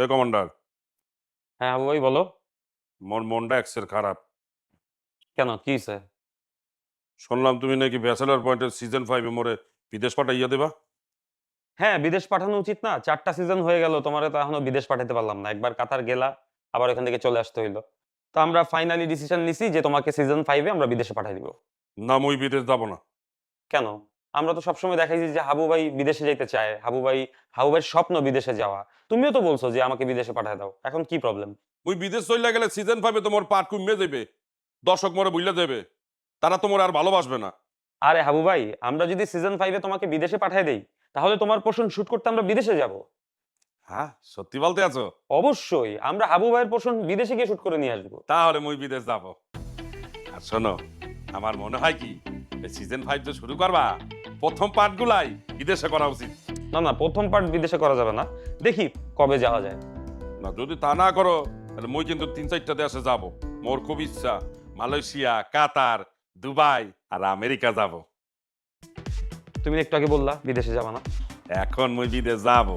এ commander, হ্যাঁ হাবু ভাই বলো। মোর মনটা এক্সের খারাপ। কেন কি হইছে? শুনলাম তুমি নাকি ব্যাচেলর পয়েন্টের সিজন 5 এ মোরে বিদেশ পাঠাইয়া দেবা। হ্যাঁ বিদেশ পাঠানো উচিত না? ৪টা সিজন হয়ে গেল তোমারে তো এখনো বিদেশ পাঠাতে পারলাম না। একবার কাতার গেলা, আবার এখান থেকে চলে আসতে হইলো। তো আমরা ফাইনালি ডিসিশন নিছি যে তোমাকে সিজন 5 এ আমরা বিদেশে পাঠাই দিব। না, মুই বিদেশ যাব না। কেন? আমরা তো সবসময় দেখাইছি যে হাবু ভাই বিদেশে যাইতে চায়। হাবু ভাইয়ের স্বপ্ন বিদেশে যাওয়া। তুমিও তো বলছো যে আমাকে বিদেশে পাঠায় দাও। এখন কি প্রবলেম? মুই বিদেশ চইলা গেলে সিজন 5 এ তো মোর পাট কমে যাবে। দর্শক মোরে বুইলা যাবে। তারা তো মোরে আর ভালোবাসবে না। আরে হাবু ভাই, আমরা যদি সিজন 5 এ তোমাকে বিদেশে পাঠায় দেই, তাহলে তোমার পোরশন শুট করতে আমরা বিদেশে যাব। হ্যাঁ, সত্যি বলতে আছো? অবশ্যই আমরা হাবু ভাইয়ের পোরশন বিদেশে গিয়ে শুট করে নিয়ে আসবো। তাহলে মুই বিদেশ যাব। আর শোনো, আমার মনে হয় কি এই সিজন 5 যে শুরু করবা, প্রথম পার্টগুলাই বিদেশে করা উচিত। না না, প্রথম পার্ট বিদেশে করা যাবে না। দেখি কবে যাওয়া যায়। না, যদি তা না করো তাহলে মুই কিন্তু 3-4টা দেশে যাব। মোর খুব ইচ্ছা মালয়েশিয়া, কাতার, দুবাই আর আমেরিকা যাব। তুমি একটু আগে বললা বিদেশে যাবা না। এখন মুই বিদেশ যাব।